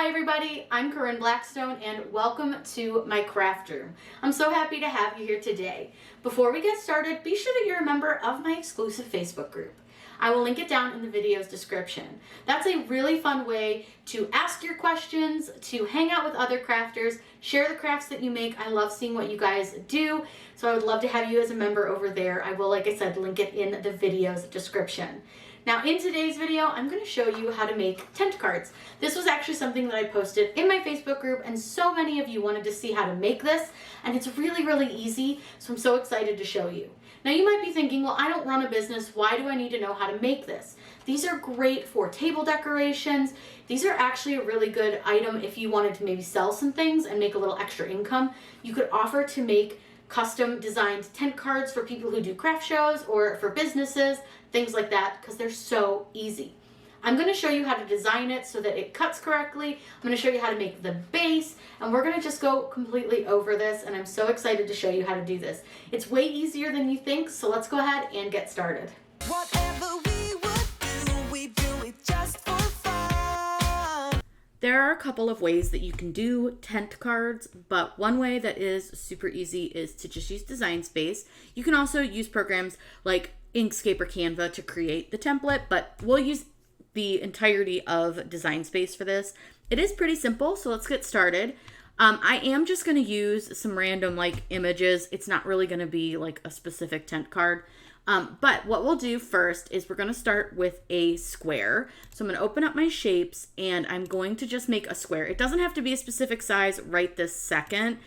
Hi everybody, I'm Corinne Blackstone and welcome to my craft room. I'm so happy to have you here today. Before we get started, be sure that you're a member of my exclusive Facebook group. I will link it down in the video's description. That's a really fun way to ask your questions, to hang out with other crafters, share the crafts that you make. I love seeing what you guys do, so I would love to have you as a member over there. I will, like I said, link it in the video's description. Now in today's video, I'm going to show you how to make tent cards. This was actually something that I posted in my Facebook group and so many of you wanted to see how to make this, and it's really easy, so I'm so excited to show you. Now you might be thinking, well, I don't run a business, why do I need to know how to make this? These are great for table decorations. These are actually a really good item if you wanted to maybe sell some things and make a little extra income. You could offer to make custom designed tent cards for people who do craft shows or for businesses, things like that, because they're so easy. I'm going to show you how to design it so that it cuts correctly. I'm going to show you how to make the base, and we're going to just go completely over this, and I'm so excited to show you how to do this. It's way easier than you think, so let's go ahead and get started. Whatever we would do, we do it just for fun. There are a couple of ways that you can do tent cards, but one way that is super easy is to just use Design Space. You can also use programs like Inkscape or Canva to create the template, but we'll use the entirety of Design Space for this. It is pretty simple, so let's get started. I am just going to use some random images. It's not really going to be like a specific tent card. But what we'll do first is we're going to start with a square. So I'm going to open up my shapes and I'm going to just make a square. It doesn't have to be a specific size right this second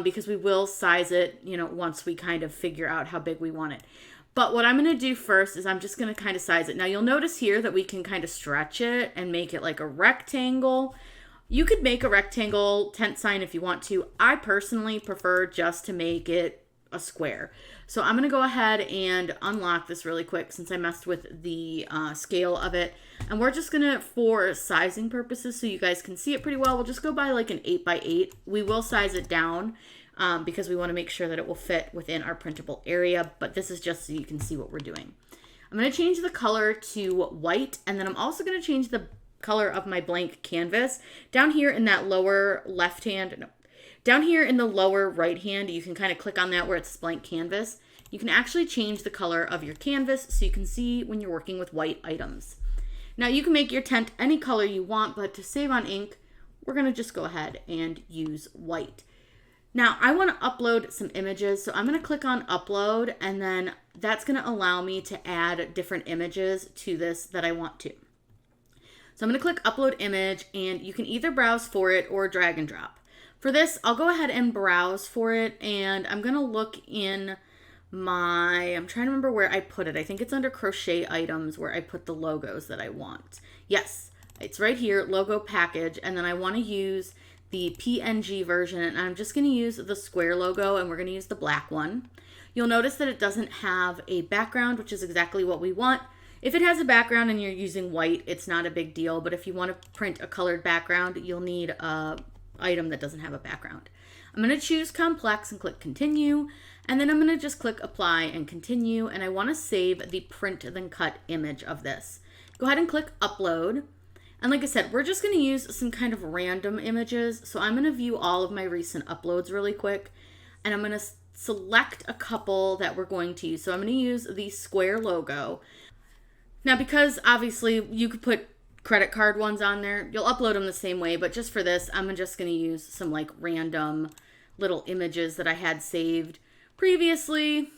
because we will size it, once we kind of figure out how big we want it. But what I'm going to do first is I'm just going to kind of size it. Now you'll notice here that we can kind of stretch it and make it like a rectangle. You could make a rectangle tent sign if you want to. I personally prefer just to make it a square. So I'm going to go ahead and unlock this really quick since I messed with the scale of it. And we're just going to, for sizing purposes so you guys can see it pretty well, we'll just go by like an 8x8. We will size it down because we want to make sure that it will fit within our printable area. But this is just so you can see what we're doing. I'm going to change the color to white, and then I'm also going to change the color of my blank canvas. Down here in that lower left hand, no, down here in the lower right hand, you can kind of click on that where it's blank canvas. You can actually change the color of your canvas so you can see when you're working with white items. Now you can make your tent any color you want, but to save on ink, we're going to just go ahead and use white. Now I want to upload some images, so I'm going to click on upload, and then that's going to allow me to add different images to this that I want to. So I'm going to click upload image, and you can either browse for it or drag and drop. For this, I'll go ahead and browse for it, and I'm going to look in I'm trying to remember where I put it. I think it's under crochet items where I put the logos that I want. Yes, it's right here, logo package, and then I want to use the PNG version, and I'm just going to use the square logo, and we're going to use the black one. You'll notice that it doesn't have a background, which is exactly what we want. If it has a background and you're using white, it's not a big deal, but if you want to print a colored background, you'll need a item that doesn't have a background. I'm going to choose complex and click continue, and then I'm going to just click apply and continue, and I want to save the print then cut image of this. Go ahead and click upload, and like I said, we're just going to use some kind of random images, so I'm going to view all of my recent uploads really quick, and I'm going to select a couple that we're going to use. So I'm going to use the square logo. Now because obviously you could put credit card ones on there, you'll upload them the same way, but just for this, I'm just going to use some random little images that I had saved previously,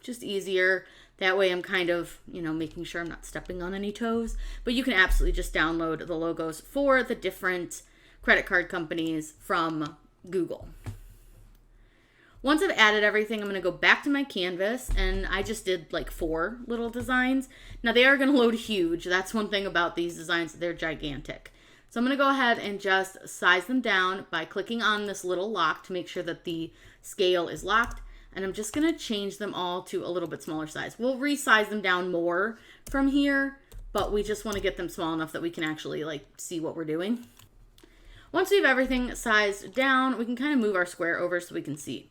just easier. That way I'm kind of, making sure I'm not stepping on any toes, but you can absolutely just download the logos for the different credit card companies from Google. Once I've added everything, I'm going to go back to my canvas, and I just did 4 little designs. Now they are going to load huge. That's one thing about these designs, they're gigantic. So I'm going to go ahead and just size them down by clicking on this little lock to make sure that the scale is locked. And I'm just going to change them all to a little bit smaller size. We'll resize them down more from here, but we just want to get them small enough that we can actually see what we're doing. Once we have everything sized down, we can kind of move our square over so we can see.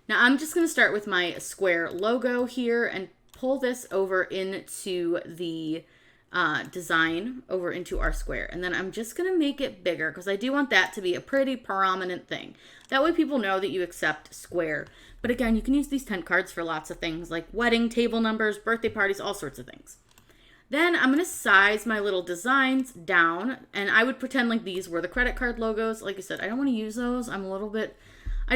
Now I'm just going to start with my square logo here and pull this over into the design over into our square. And then I'm just going to make it bigger because I do want that to be a pretty prominent thing. That way people know that you accept square. But again, you can use these tent cards for lots of things like wedding, table numbers, birthday parties, all sorts of things. Then I'm going to size my little designs down, and I would pretend like these were the credit card logos. Like I said, I don't want to use those. I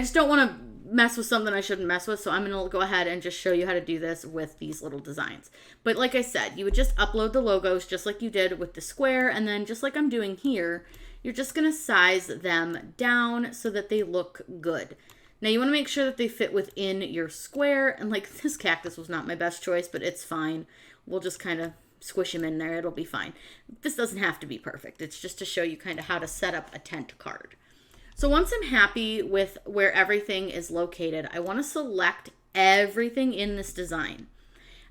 just don't want to mess with something I shouldn't mess with, so I'm going to go ahead and just show you how to do this with these little designs. But like I said, you would just upload the logos just like you did with the square, and then just like I'm doing here, you're just going to size them down so that they look good. Now you want to make sure that they fit within your square, and like this cactus was not my best choice, but it's fine. We'll just kind of squish them in there. It'll be fine. This doesn't have to be perfect. It's just to show you kind of how to set up a tent card. So once I'm happy with where everything is located, I want to select everything in this design.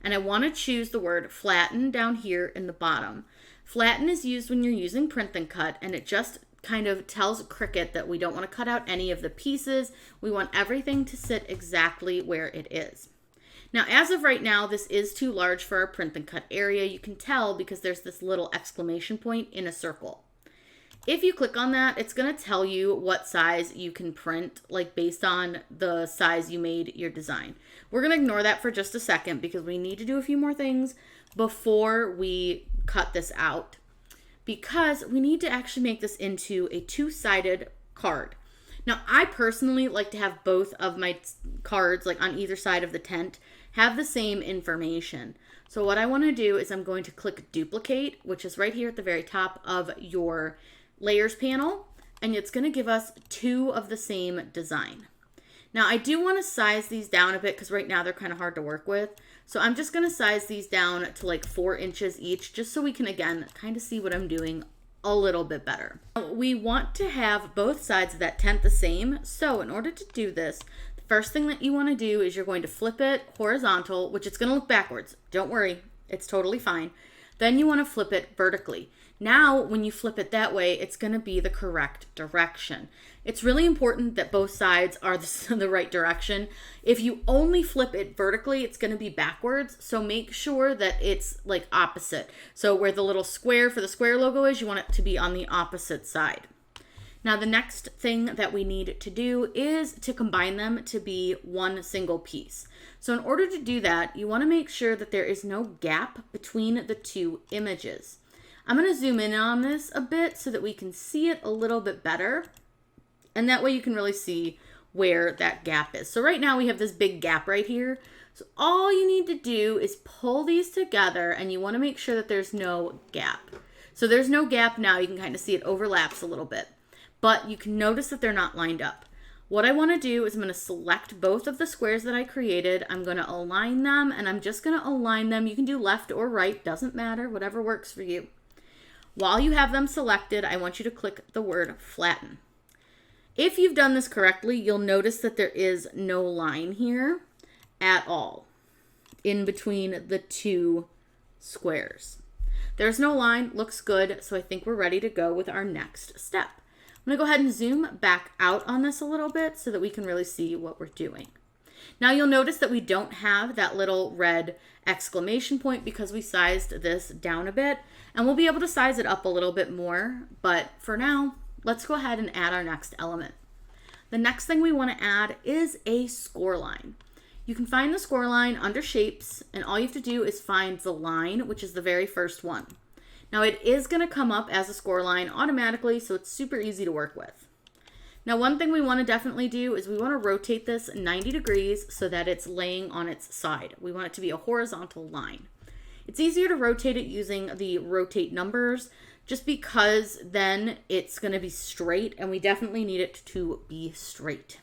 And I want to choose the word flatten down here in the bottom. Flatten is used when you're using print and cut, and it just kind of tells Cricut that we don't want to cut out any of the pieces. We want everything to sit exactly where it is. Now, as of right now, this is too large for our print and cut area. You can tell because there's this little exclamation point in a circle. If you click on that, it's going to tell you what size you can print, like based on the size you made your design. We're going to ignore that for just a second because we need to do a few more things before we cut this out, because we need to actually make this into a two-sided card. Now, I personally like to have both of my cards, like on either side of the tent, have the same information. So what I want to do is I'm going to click duplicate, which is right here at the very top of your layers panel, and it's going to give us two of the same design. Now, I do want to size these down a bit because right now they're kind of hard to work with. So I'm just going to size these down to like 4 inches each, just so we can, again, kind of see what I'm doing a little bit better. We want to have both sides of that tent the same. So in order to do this, the first thing that you want to do is you're going to flip it horizontal, which it's going to look backwards. Don't worry, it's totally fine. Then you want to flip it vertically. Now, when you flip it that way, it's going to be the correct direction. It's really important that both sides are the right direction. If you only flip it vertically, it's going to be backwards. So make sure that it's like opposite. So where the little square for the square logo is, you want it to be on the opposite side. Now, the next thing that we need to do is to combine them to be one single piece. So in order to do that, you want to make sure that there is no gap between the two images. I'm going to zoom in on this a bit so that we can see it a little bit better. And that way you can really see where that gap is. So right now we have this big gap right here. So all you need to do is pull these together, and you want to make sure that there's no gap. So there's no gap now. You can kind of see it overlaps a little bit. But you can notice that they're not lined up. What I want to do is I'm going to select both of the squares that I created. I'm going to align them, and I'm just going to align them. You can do left or right, doesn't matter, whatever works for you. While you have them selected, I want you to click the word flatten. If you've done this correctly, you'll notice that there is no line here at all in between the two squares. There's no line, looks good, so I think we're ready to go with our next step. I'm going to go ahead and zoom back out on this a little bit so that we can really see what we're doing. Now you'll notice that we don't have that little red exclamation point because we sized this down a bit, and we'll be able to size it up a little bit more. But for now, let's go ahead and add our next element. The next thing we want to add is a score line. You can find the score line under shapes, and all you have to do is find the line, which is the very first one. Now it is going to come up as a score line automatically, so it's super easy to work with. Now, one thing we want to definitely do is we want to rotate this 90 degrees so that it's laying on its side. We want it to be a horizontal line. It's easier to rotate it using the rotate numbers just because then it's going to be straight, and we definitely need it to be straight.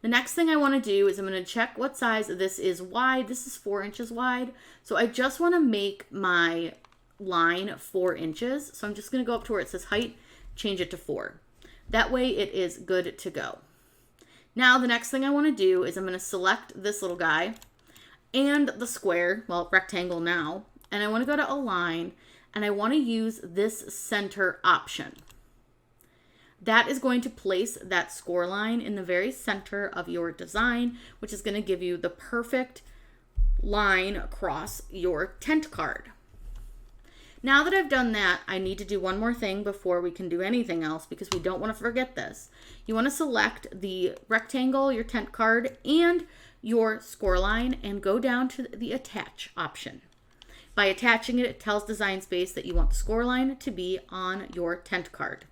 The next thing I want to do is I'm going to check what size this is wide. This is 4 inches wide. So I just want to make my line 4 inches. So I'm just going to go up to where it says height, change it to 4. That way it is good to go. Now the next thing I want to do is I'm going to select this little guy and the square, well, rectangle now, and I want to go to align, and I want to use this center option. That is going to place that score line in the very center of your design, which is going to give you the perfect line across your tent card. Now that I've done that, I need to do one more thing before we can do anything else because we don't want to forget this. You want to select the rectangle, your tent card, and your score line and go down to the attach option. By attaching it, it tells Design Space that you want the score line to be on your tent card.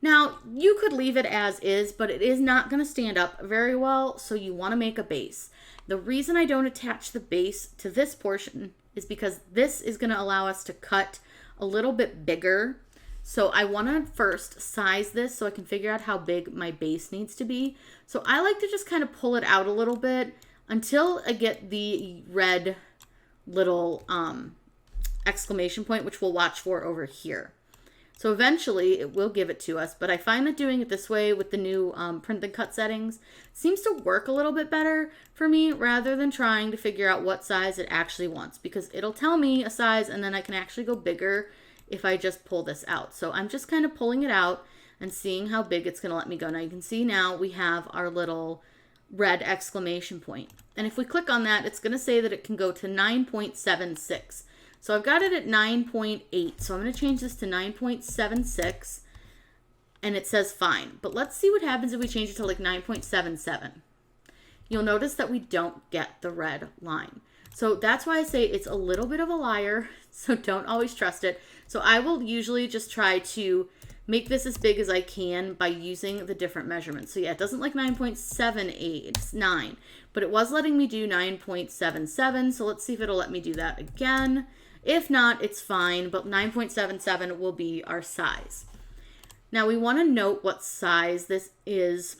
Now, you could leave it as is, but it is not going to stand up very well, so you want to make a base. The reason I don't attach the base to this portion is because this is going to allow us to cut a little bit bigger. So I want to first size this so I can figure out how big my base needs to be. So I like to just kind of pull it out a little bit until I get the red little exclamation point, which we'll watch for over here. So eventually it will give it to us, but I find that doing it this way with the new print and cut settings seems to work a little bit better for me rather than trying to figure out what size it actually wants, because it'll tell me a size and then I can actually go bigger if I just pull this out. So I'm just kind of pulling it out and seeing how big it's going to let me go. Now you can see now we have our little red exclamation point. And if we click on that, it's going to say that it can go to 9.76. So I've got it at 9.8. So I'm going to change this to 9.76 and it says fine. But let's see what happens if we change it to like 9.77. You'll notice that we don't get the red line. So that's why I say it's a little bit of a liar. So don't always trust it. So I will usually just try to make this as big as I can by using the different measurements. So yeah, it doesn't like 9.78, it's 9, but it was letting me do 9.77. So let's see if it'll let me do that again. If not, it's fine, but 9.77 will be our size. Now we want to note what size this is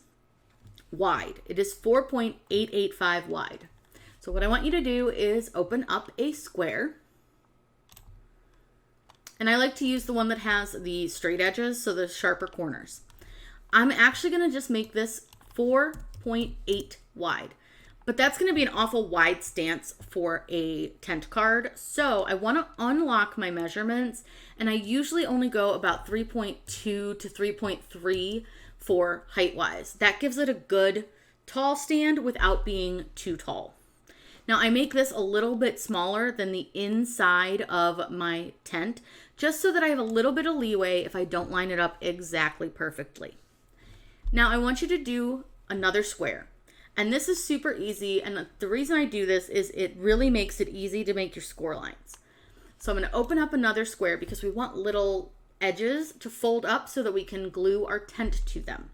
wide. It is 4.885 wide. So what I want you to do is open up a square. And I like to use the one that has the straight edges, so the sharper corners. I'm actually going to just make this 4.8 wide. But that's going to be an awful wide stance for a tent card. So I want to unlock my measurements. And I usually only go about 3.2 to 3.3 for height-wise. That gives it a good tall stand without being too tall. Now I make this a little bit smaller than the inside of my tent, just so that I have a little bit of leeway if I don't line it up exactly perfectly. Now I want you to do another square. And this is super easy, and the reason I do this is it really makes it easy to make your score lines. So I'm going to open up another square because we want little edges to fold up so that we can glue our tent to them.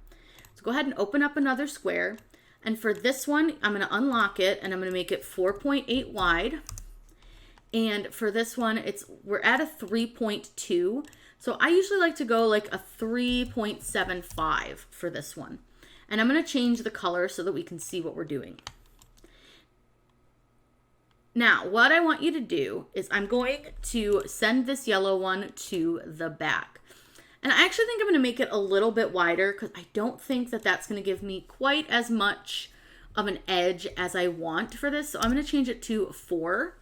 So go ahead and open up another square. And for this one, I'm going to unlock it and I'm going to make it 4.8 wide. And for this one, we're at a 3.2. So I usually like to go like a 3.75 for this one. And I'm going to change the color so that we can see what we're doing. Now, what I want you to do is I'm going to send this yellow one to the back. And I actually think I'm going to make it a little bit wider because I don't think that that's going to give me quite as much of an edge as I want for this. So I'm going to change it to 4.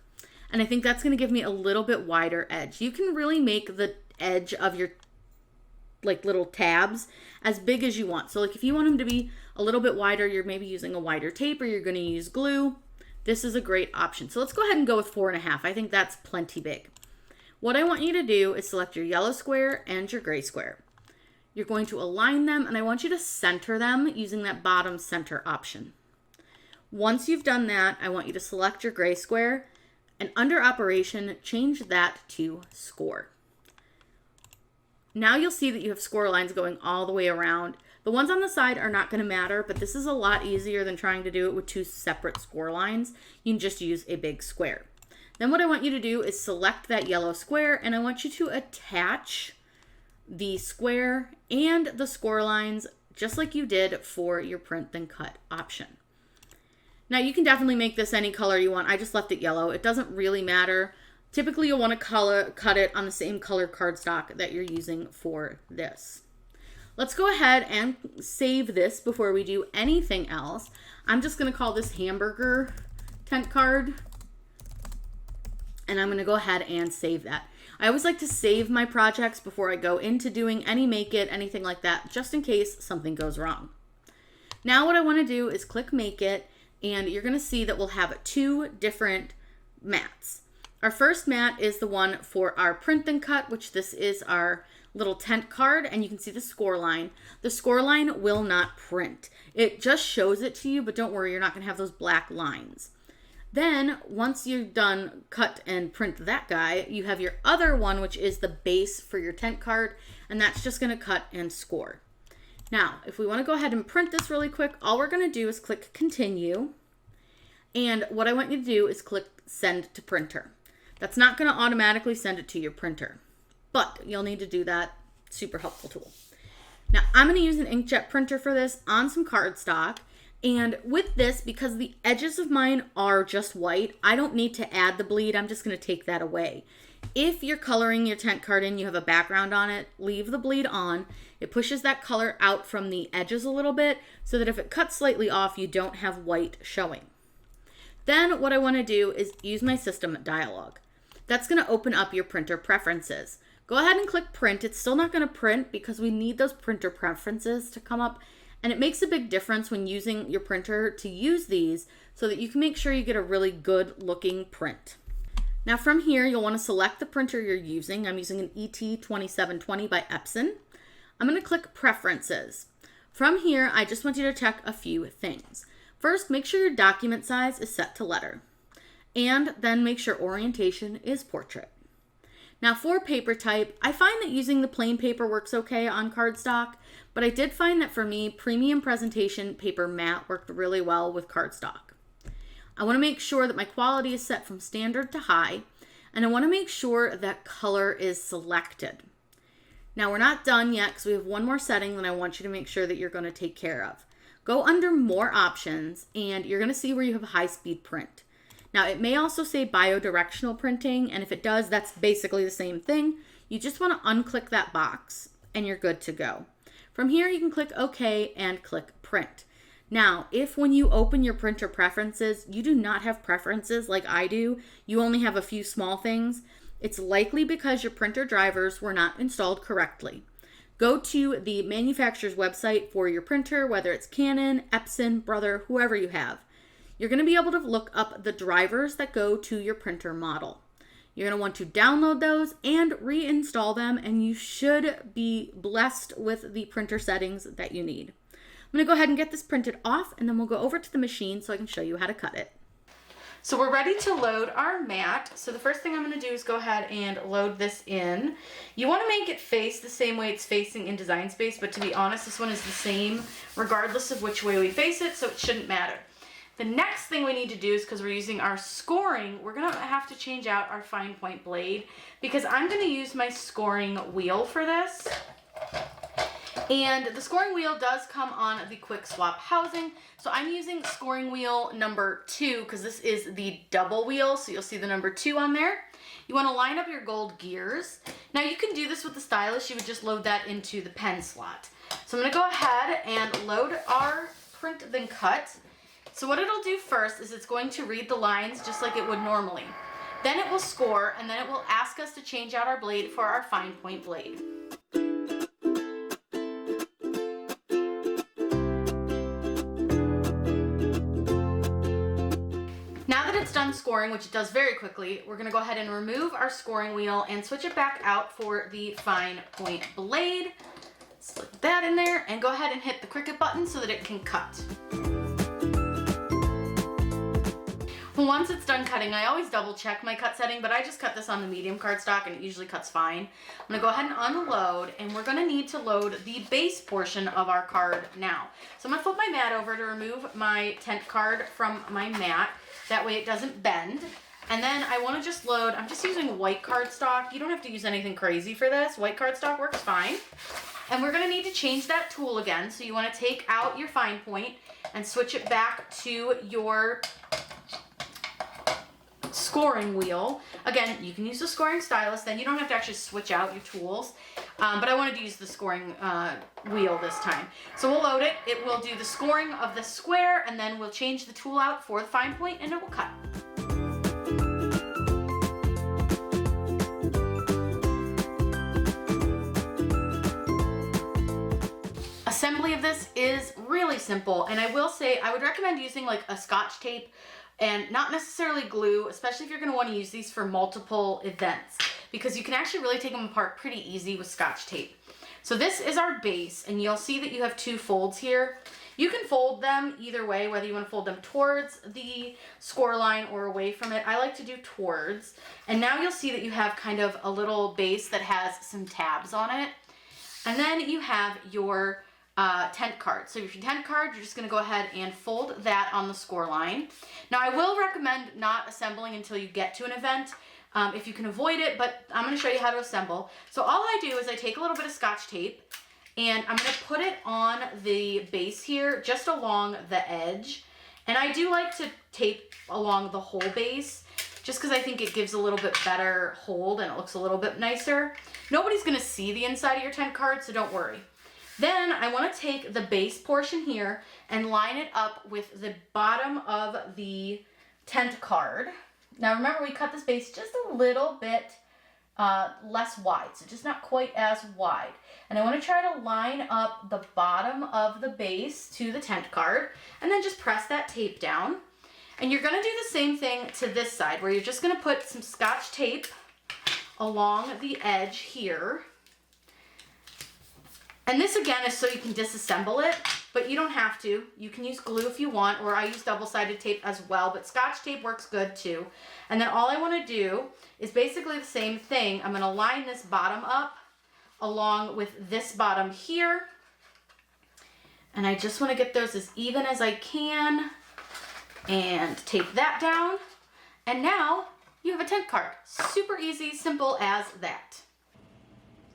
And I think that's going to give me a little bit wider edge. You can really make the edge of your like little tabs as big as you want. So like if you want them to be a little bit wider, you're maybe using a wider tape or you're going to use glue. This is a great option. So let's go ahead and go with 4.5. I think that's plenty big. What I want you to do is select your yellow square and your gray square. You're going to align them and I want you to center them using that bottom center option. Once you've done that, I want you to select your gray square and under operation, change that to score. Now you'll see that you have score lines going all the way around. The ones on the side are not going to matter, but this is a lot easier than trying to do it with 2 separate score lines. You can just use a big square. Then what I want you to do is select that yellow square and I want you to attach the square and the score lines just like you did for your print then cut option. Now you can definitely make this any color you want. I just left it yellow. It doesn't really matter. Typically you'll want to cut it on the same color cardstock that you're using for this. Let's go ahead and save this before we do anything else. I'm just going to call this hamburger tent card. And I'm going to go ahead and save that. I always like to save my projects before I go into doing any make it, anything like that, just in case something goes wrong. Now what I want to do is click make it, and you're going to see that we'll have 2 different mats. Our first mat is the one for our print and cut, which this is our little tent card, and you can see the score line. The score line will not print. It just shows it to you, but don't worry, you're not going to have those black lines. Then, once you're done cut and print that guy, you have your other one, which is the base for your tent card, and that's just going to cut and score. Now, if we want to go ahead and print this really quick, all we're going to do is click continue, and what I want you to do is click send to printer. That's not going to automatically send it to your printer, but you'll need to do that. Super helpful tool. Now, I'm going to use an inkjet printer for this on some cardstock. And with this, because the edges of mine are just white, I don't need to add the bleed. I'm just going to take that away. If you're coloring your tent card in, you have a background on it, leave the bleed on. It pushes that color out from the edges a little bit so that if it cuts slightly off, you don't have white showing. Then what I want to do is use my system dialog. That's going to open up your printer preferences. Go ahead and click print. It's still not going to print because we need those printer preferences to come up. And it makes a big difference when using your printer to use these so that you can make sure you get a really good looking print. Now from here, you'll want to select the printer you're using. I'm using an ET2720 by Epson. I'm going to click preferences. From here, I just want you to check a few things. First, make sure your document size is set to letter. And then make sure orientation is portrait. Now for paper type, I find that using the plain paper works okay on cardstock, but I did find that for me, premium presentation paper matte worked really well with cardstock. I want to make sure that my quality is set from standard to high, and I want to make sure that color is selected. Now we're not done yet because we have one more setting that I want you to make sure that you're going to take care of. Go under more options, and you're going to see where you have high speed print. Now, it may also say bidirectional printing, and if it does, that's basically the same thing. You just want to unclick that box, and you're good to go. From here, you can click OK and click Print. Now, if when you open your printer preferences, you do not have preferences like I do, you only have a few small things, it's likely because your printer drivers were not installed correctly. Go to the manufacturer's website for your printer, whether it's Canon, Epson, Brother, whoever you have. You're going to be able to look up the drivers that go to your printer model. You're going to want to download those and reinstall them, and you should be blessed with the printer settings that you need. I'm going to go ahead and get this printed off, and then we'll go over to the machine so I can show you how to cut it. So we're ready to load our mat. So the first thing I'm going to do is go ahead and load this in. You want to make it face the same way it's facing in Design Space, but to be honest, this one is the same regardless of which way we face it, so it shouldn't matter. The next thing we need to do is, because we're using our scoring, we're going to have to change out our fine point blade because I'm going to use my scoring wheel for this. And the scoring wheel does come on the quick swap housing. So I'm using scoring wheel number 2 because this is the double wheel. So you'll see the number 2 on there. You want to line up your gold gears. Now you can do this with the stylus. You would just load that into the pen slot. So I'm going to go ahead and load our print then cut. So what it'll do first is it's going to read the lines just like it would normally. Then it will score, and then it will ask us to change out our blade for our fine point blade. Now that it's done scoring, which it does very quickly, we're going to go ahead and remove our scoring wheel and switch it back out for the fine point blade. Slip that in there and go ahead and hit the Cricut button so that it can cut. Once it's done cutting, I always double check my cut setting, but I just cut this on the medium cardstock and it usually cuts fine. I'm going to go ahead and unload, and we're going to need to load the base portion of our card now. So I'm going to flip my mat over to remove my tent card from my mat. That way it doesn't bend. And then I want to just load, I'm just using white cardstock. You don't have to use anything crazy for this. White cardstock works fine. And we're going to need to change that tool again. So you want to take out your fine point and switch it back to your scoring wheel. Again, you can use the scoring stylus, then you don't have to actually switch out your tools. But I wanted to use the scoring wheel this time. So we'll load it. It will do the scoring of the square, and then we'll change the tool out for the fine point, and it will cut. Assembly of this is really simple, and I will say I would recommend using like a Scotch tape and not necessarily glue, especially if you're going to want to use these for multiple events, because you can actually really take them apart pretty easy with Scotch tape. So this is our base, and you'll see that you have two folds here. You can fold them either way, whether you want to fold them towards the score line or away from it. I like to do towards. And now you'll see that you have kind of a little base that has some tabs on it. And then you have your tent card. So if your tent card, you're just going to go ahead and fold that on the score line. Now I will recommend not assembling until you get to an event, if you can avoid it, but I'm going to show you how to assemble. So all I do is I take a little bit of Scotch tape, and I'm going to put it on the base here, just along the edge. And I do like to tape along the whole base, just because I think it gives a little bit better hold and it looks a little bit nicer. Nobody's going to see the inside of your tent card, so don't worry. Then I want to take the base portion here and line it up with the bottom of the tent card. Now remember, we cut this base just a little bit less wide, so just not quite as wide. And I want to try to line up the bottom of the base to the tent card, and then just press that tape down. And you're going to do the same thing to this side, where you're just going to put some Scotch tape along the edge here. And this again is so you can disassemble it, but you don't have to. You can use glue if you want, or I use double-sided tape as well, but Scotch tape works good too. And then all I want to do is basically the same thing. I'm going to line this bottom up along with this bottom here. And I just want to get those as even as I can and tape that down. And now you have a tent card. Super easy, simple as that.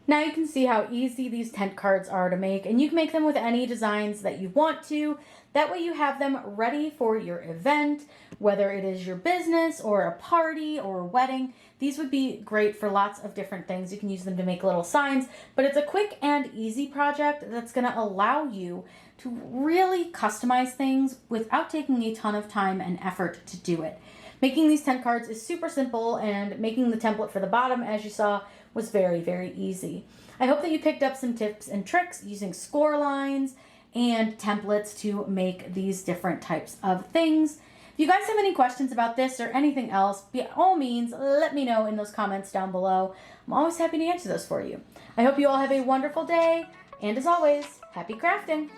Now you can see how easy these tent cards are to make, and you can make them with any designs that you want to. That way you have them ready for your event, whether it is your business or a party or a wedding. These would be great for lots of different things. You can use them to make little signs, but it's a quick and easy project that's going to allow you to really customize things without taking a ton of time and effort to do it. Making these tent cards is super simple, and making the template for the bottom, as you saw, was very, very easy. I hope that you picked up some tips and tricks using score lines and templates to make these different types of things. If you guys have any questions about this or anything else, by all means, let me know in those comments down below. I'm always happy to answer those for you. I hope you all have a wonderful day, and as always, happy crafting!